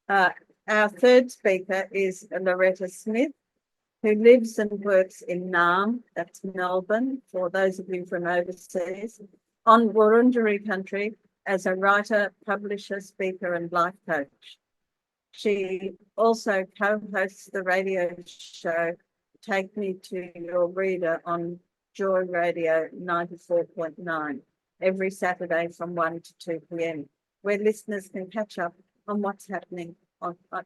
Uh, our third speaker is Loretta Smith, who lives and works in Naarm, that's Melbourne, for those of you from overseas, on Wurundjeri country as a writer, publisher, speaker, and life coach. She also co-hosts the radio show Take Me to Your Reader on Joy Radio 94.9 every Saturday from 1 to 2 p.m, where listeners can catch up on what's happening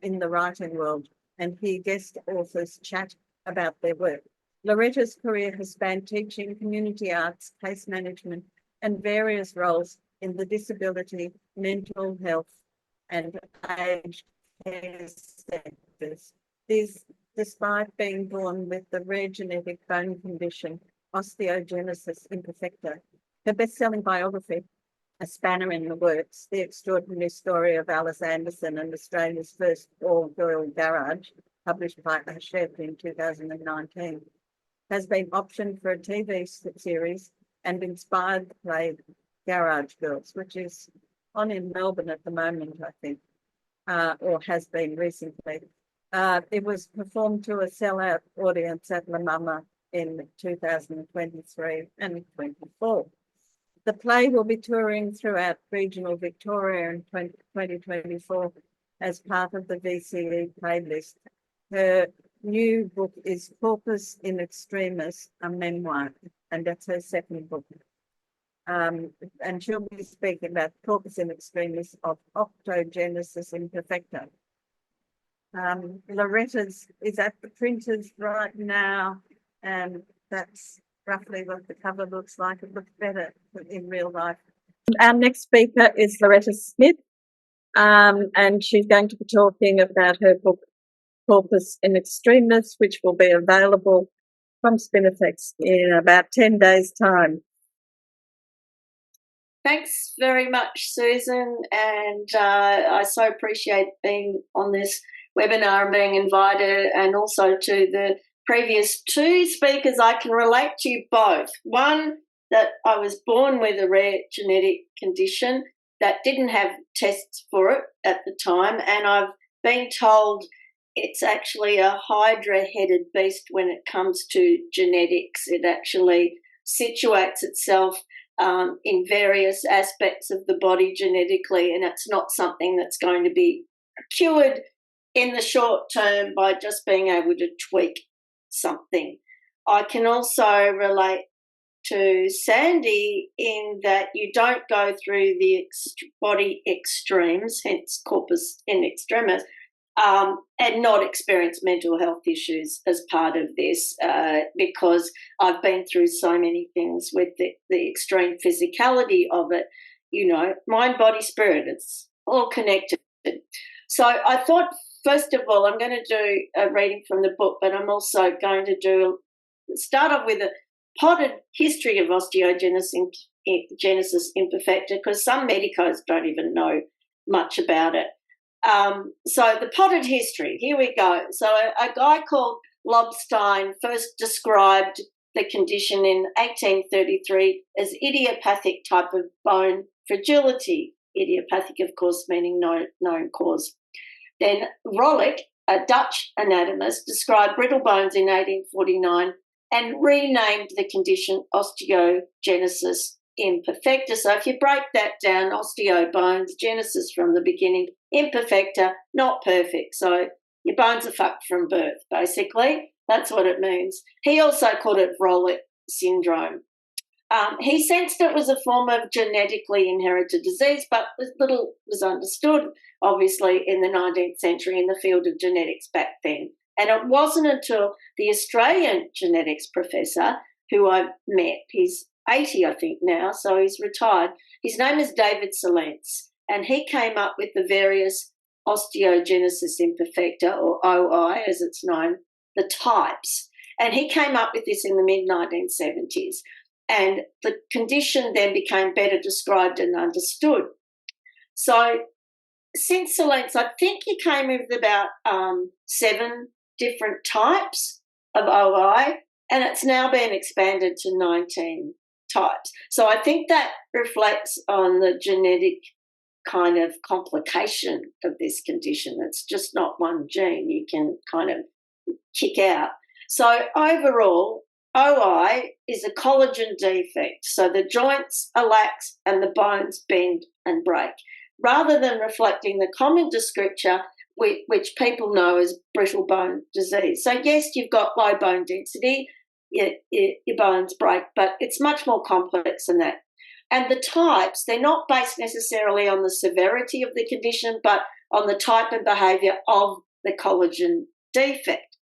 in the writing world and hear guest authors chat about their work. Loretta's career has spanned teaching, community arts, case management, and various roles in the disability, mental health, and aged care sectors. These, despite being born with the rare genetic bone condition, Osteogenesis Imperfecta. Her best-selling biography, A Spanner in the Works, The Extraordinary Story of Alice Anderson and Australia's First All-Girl Garage, published by Hachette in 2019, has been optioned for a TV series and inspired the play Garage Girls, which is on in Melbourne at the moment, I think, or has been recently. It was performed to a sellout audience at La Mama in 2023 and 24. The play will be touring throughout regional Victoria in 2024 as part of the VCE playlist. Her new book is Corpus in Extremis, a memoir, and that's her second book. And she'll be speaking about Corpus in Extremis of Osteogenesis Imperfecta. Loretta's is at the printers right now, and that's roughly what the cover looks like. It looks better in real life. Our next speaker is Loretta Smith, and she's going to be talking about her book Corpus in Extremis, which will be available from Spinifex in about 10 days' time. Thanks very much, Susan, and I so appreciate being on this webinar and being invited, and also to the previous two speakers. I can relate to you both. One, that I was born with a rare genetic condition that didn't have tests for it at the time, and I've been told it's actually a hydra-headed beast when it comes to genetics. It actually situates itself in various aspects of the body genetically, and it's not something that's going to be cured in the short term by just being able to tweak something. I can also relate to Sandy in that you don't go through the body extremes, hence corpus in extremis, and not experience mental health issues as part of this, because I've been through so many things with the extreme physicality of it, mind, body, spirit, it's all connected. So I thought, first of all, I'm going to do a reading from the book, but I'm also going to start off with a potted history of osteogenesis imperfecta, because some medicos don't even know much about it. So the potted history, here we go. So a guy called Lobstein first described the condition in 1833 as idiopathic type of bone fragility. Idiopathic, of course, meaning no known cause. Then Rollick, a Dutch anatomist, described brittle bones in 1849 and renamed the condition osteogenesis imperfecta. So if you break that down, osteo, bones, genesis from the beginning, imperfecta, not perfect. So your bones are fucked from birth, basically. That's what it means. He also called it Rollick syndrome. He sensed it was a form of genetically inherited disease, but little was understood, obviously, in the 19th century in the field of genetics back then. And it wasn't until the Australian genetics professor who I met, he's 80, I think, now, so he's retired. His name is David Salentz, and he came up with the various osteogenesis imperfecta, or OI as it's known, the types. And he came up with this in the mid-1970s. And the condition then became better described and understood. So since Salentz, I think he came with about 7 different types of OI, and it's now been expanded to 19 types. So I think that reflects on the genetic kind of complication of this condition. It's just not one gene you can kind of kick out. So overall, OI is a collagen defect. So the joints are lax and the bones bend and break, rather than reflecting the common descriptor, which people know as brittle bone disease. So yes, you've got low bone density, your bones break, but it's much more complex than that. And the types, they're not based necessarily on the severity of the condition, but on the type and behaviour of the collagen defect.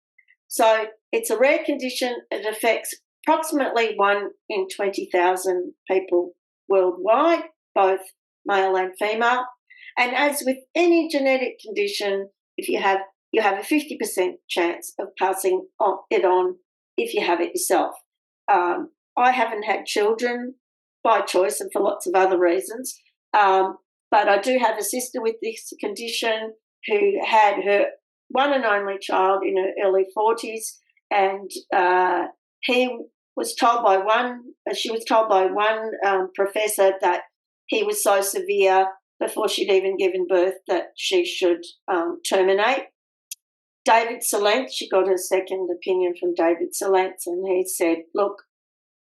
So it's a rare condition. It affects approximately 1 in 20,000 people worldwide, both male and female. And as with any genetic condition, if you have a 50% chance of passing it on if you have it yourself. I haven't had children by choice and for lots of other reasons, but I do have a sister with this condition who had her one and only child in her early 40s, and she was told by one professor that he was so severe before she'd even given birth that she should terminate. David Salent, she got a second opinion from David Salent, and he said, look,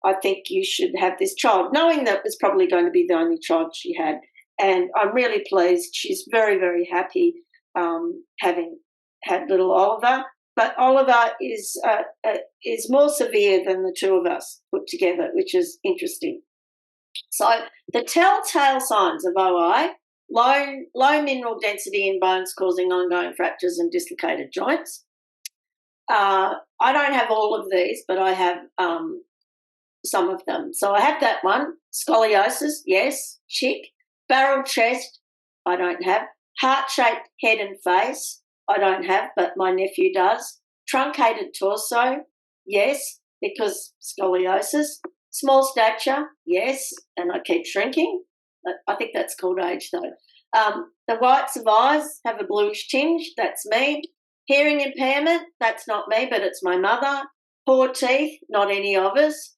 I think you should have this child, knowing that it was probably going to be the only child she had. And I'm really pleased. She's very, very happy having had little Oliver. But Oliver is more severe than the two of us put together, which is interesting. So the telltale signs of OI: low mineral density in bones causing ongoing fractures and dislocated joints. I don't have all of these, but I have some of them. So I have that one. Scoliosis, yes, chick. Barrel chest, I don't have. Heart-shaped head and face, I don't have, but my nephew does. Truncated torso, yes, because scoliosis. Small stature, yes, and I keep shrinking. I think that's called age, though. The whites of eyes have a bluish tinge, that's me. Hearing impairment, that's not me, but it's my mother. Poor teeth, not any of us.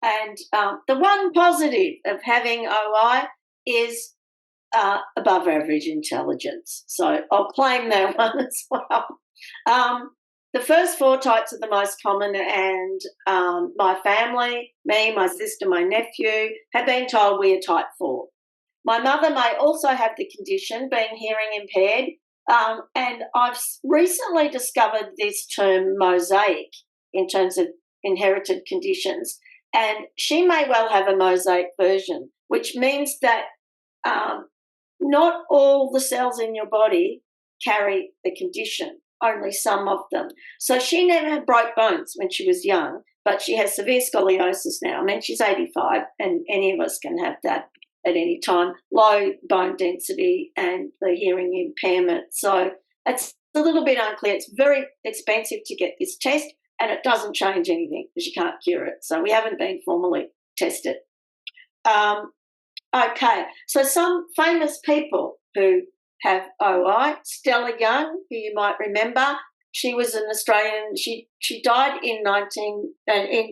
And the one positive of having OI is above average intelligence. So I'll claim that one as well. The first 4 types are the most common, and my family, me, my sister, my nephew, have been told we are type 4. My mother may also have the condition, being hearing impaired, and I've recently discovered this term mosaic in terms of inherited conditions, and she may well have a mosaic version, which means that not all the cells in your body carry the condition, only some of them. So she never broke bones when she was young, but she has severe scoliosis now. I mean, she's 85, and any of us can have that at any time. Low bone density and the hearing impairment. So it's a little bit unclear. It's very expensive to get this test, and it doesn't change anything because you can't cure it. So we haven't been formally tested. Okay, so some famous people who have OI: Stella Young, who you might remember. She was an Australian. She died in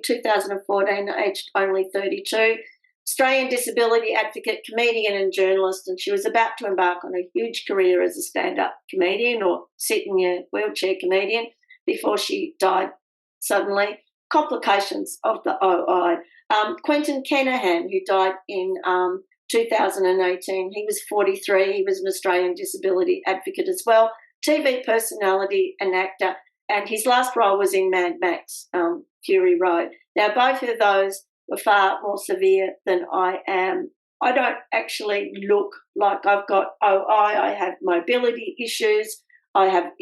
2014, aged only 32. Australian disability advocate, comedian and journalist, and she was about to embark on a huge career as a stand-up comedian or sit in your wheelchair comedian before she died suddenly. Complications of the OI. Quentin Kenihan, who died in 2018, he was 43. He was an Australian disability advocate as well, TV personality and actor, and his last role was in Mad Max, Fury Road. Now, both of those were far more severe than I am. I don't actually look like I've got OI. I have mobility issues. I have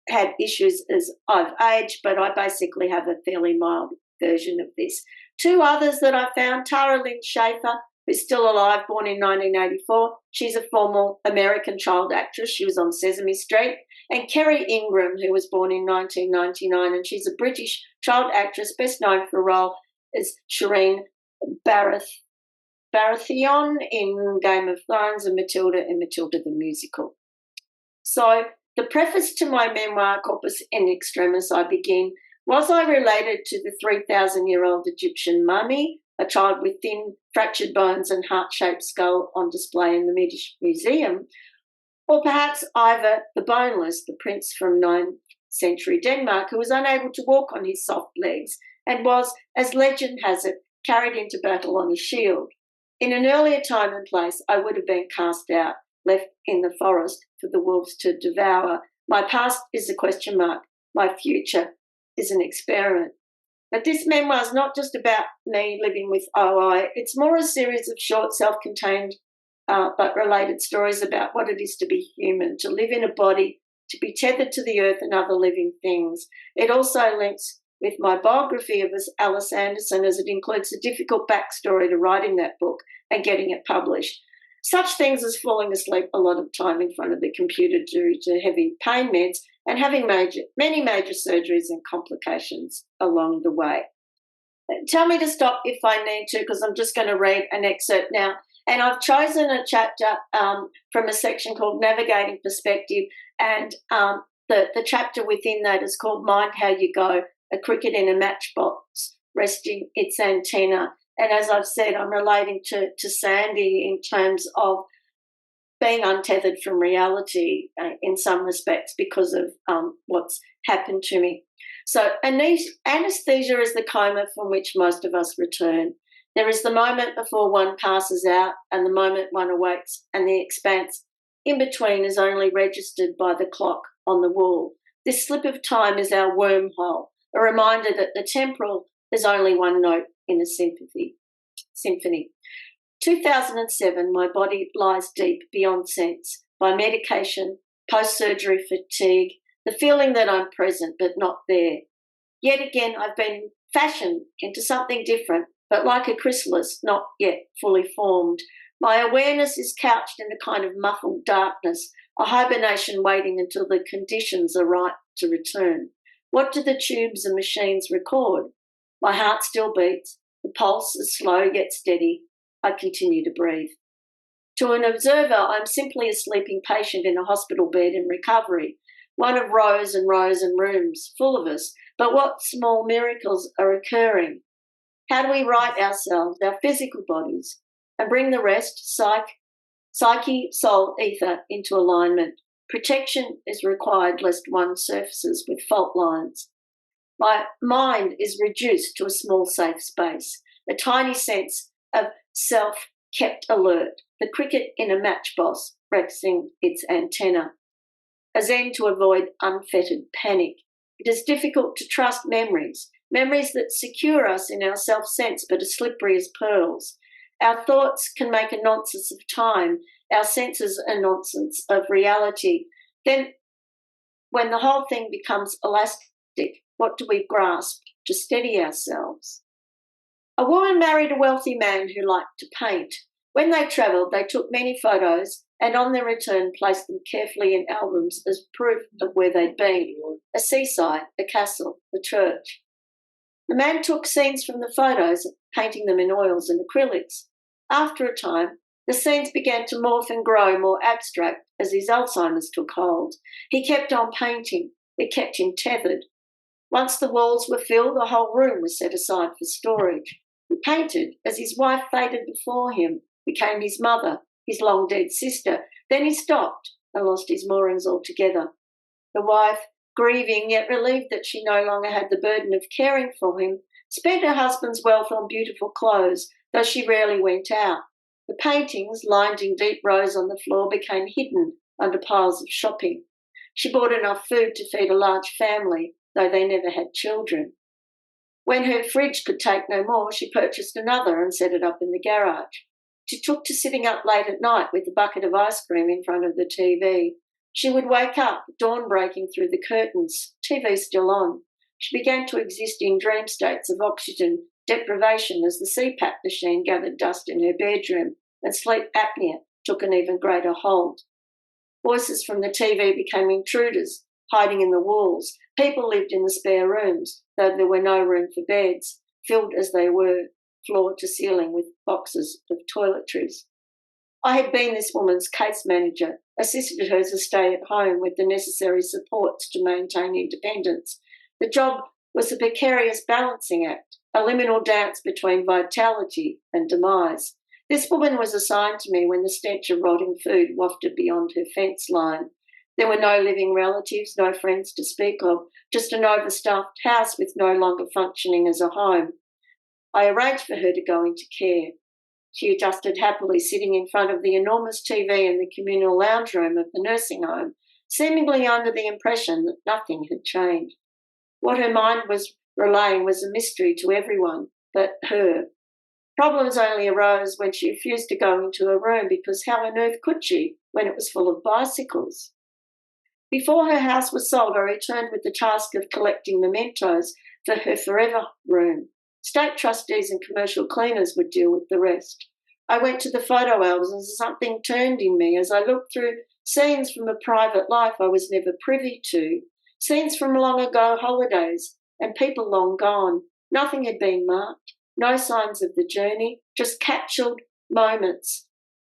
had issues as I've aged, but I basically have a fairly mild version of this. 2 others that I found: Tara Lynn Schaefer, who's still alive, born in 1984. She's a former American child actress. She was on Sesame Street. And Kerry Ingram, who was born in 1999, and she's a British child actress, best known for a role as Shireen Baratheon in Game of Thrones and Matilda in Matilda the Musical. So the preface to my memoir, Corpus in Extremis, I begin: was I related to the 3,000-year-old Egyptian mummy a child with thin, fractured bones and heart-shaped skull on display in the Museum, or perhaps Ivar the Boneless, the prince from 9th century Denmark, who was unable to walk on his soft legs and was, as legend has it, carried into battle on a shield. In an earlier time and place, I would have been cast out, left in the forest for the wolves to devour. My past is a question mark. My future is an experiment. But this memoir is not just about me living with OI. It's more a series of short, self-contained but related stories about what it is to be human, to live in a body, to be tethered to the earth and other living things. It also links with my biography of Alice Anderson, as it includes the difficult backstory to writing that book and getting it published. Such things as falling asleep a lot of time in front of the computer due to heavy pain meds and having many major surgeries and complications along the way. Tell me to stop if I need to, because I'm just going to read an excerpt now. And I've chosen a chapter from a section called Navigating Perspective, and the chapter within that is called Mind How You Go, a cricket in a matchbox resting its antenna. And as I've said, I'm relating to Sandy in terms of being untethered from reality in some respects because of what's happened to me. So anesthesia is the coma from which most of us return. There is the moment before one passes out and the moment one awakes, and the expanse in between is only registered by the clock on the wall. This slip of time is our wormhole, a reminder that the temporal is only one note in a symphony. 2007, my body lies deep beyond sense by medication, post-surgery fatigue, the feeling that I'm present but not there. Yet again, I've been fashioned into something different, but like a chrysalis, not yet fully formed. My awareness is couched in a kind of muffled darkness, a hibernation waiting until the conditions are right to return. What do the tubes and machines record? My heart still beats. The pulse is slow yet steady. I continue to breathe. To an observer, I'm simply a sleeping patient in a hospital bed in recovery, one of rows and rows and rooms full of us. But what small miracles are occurring? How do we right ourselves, our physical bodies, and bring the rest, psyche, soul, ether, into alignment? Protection is required lest one surfaces with fault lines. My mind is reduced to a small safe space, a tiny sense of self kept alert, the cricket in a matchbox resting its antenna. A zen to avoid unfettered panic. It is difficult to trust memories that secure us in our self-sense but are slippery as pearls. Our thoughts can make a nonsense of time, our senses a nonsense of reality. Then, when the whole thing becomes elastic, what do we grasp to steady ourselves? A woman married a wealthy man who liked to paint. When they travelled, they took many photos and on their return placed them carefully in albums as proof of where they'd been: a seaside, a castle, a church. The man took scenes from the photos, painting them in oils and acrylics. After a time, the scenes began to morph and grow more abstract as his Alzheimer's took hold. He kept on painting. It kept him tethered. Once the walls were filled, a whole room was set aside for storage. He painted as his wife faded before him, became his mother, his long-dead sister. Then he stopped and lost his moorings altogether. The wife, grieving yet relieved that she no longer had the burden of caring for him, spent her husband's wealth on beautiful clothes, though she rarely went out. The paintings, lined in deep rows on the floor, became hidden under piles of shopping. She bought enough food to feed a large family, though they never had children. When her fridge could take no more, she purchased another and set it up in the garage. She took to sitting up late at night with a bucket of ice cream in front of the TV. She would wake up, dawn breaking through the curtains, TV still on. She began to exist in dream states of oxygen deprivation as the CPAP machine gathered dust in her bedroom, and sleep apnea took an even greater hold. Voices from the TV became intruders, hiding in the walls. People lived in the spare rooms, though there were no room for beds, filled as they were, floor to ceiling, with boxes of toiletries. I had been this woman's case manager, assisted her to stay at home with the necessary supports to maintain independence. The job was a precarious balancing act, a liminal dance between vitality and demise. This woman was assigned to me when the stench of rotting food wafted beyond her fence line. There were no living relatives, no friends to speak of, just an overstuffed house with no longer functioning as a home. I arranged for her to go into care. She adjusted happily, sitting in front of the enormous TV in the communal lounge room of the nursing home, seemingly under the impression that nothing had changed. What her mind was relaying was a mystery to everyone but her. Problems only arose when she refused to go into her room, because how on earth could she when it was full of bicycles? Before her house was sold, I returned with the task of collecting mementos for her forever room. State trustees and commercial cleaners would deal with the rest. I went to the photo albums and something turned in me as I looked through scenes from a private life I was never privy to, scenes from long ago holidays and people long gone. Nothing had been marked, no signs of the journey, just captured moments,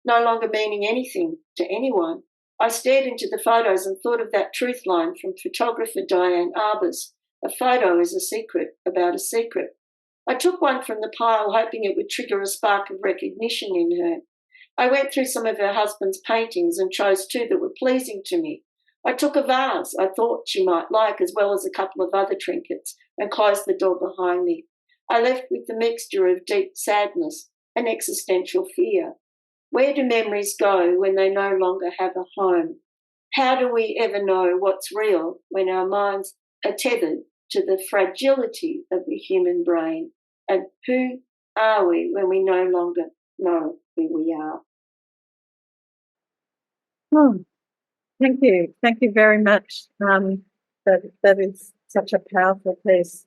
no longer meaning anything to anyone. I stared into the photos and thought of that truth line from photographer Diane Arbus: a photo is a secret about a secret. I took one from the pile, hoping it would trigger a spark of recognition in her. I went through some of her husband's paintings and chose two that were pleasing to me. I took a vase I thought she might like, as well as a couple of other trinkets, and closed the door behind me. I left with the mixture of deep sadness and existential fear. Where do memories go when they no longer have a home? How do we ever know what's real when our minds are tethered to the fragility of the human brain? And who are we when we no longer know who we are? Oh, thank you. Thank you very much. That is such a powerful piece.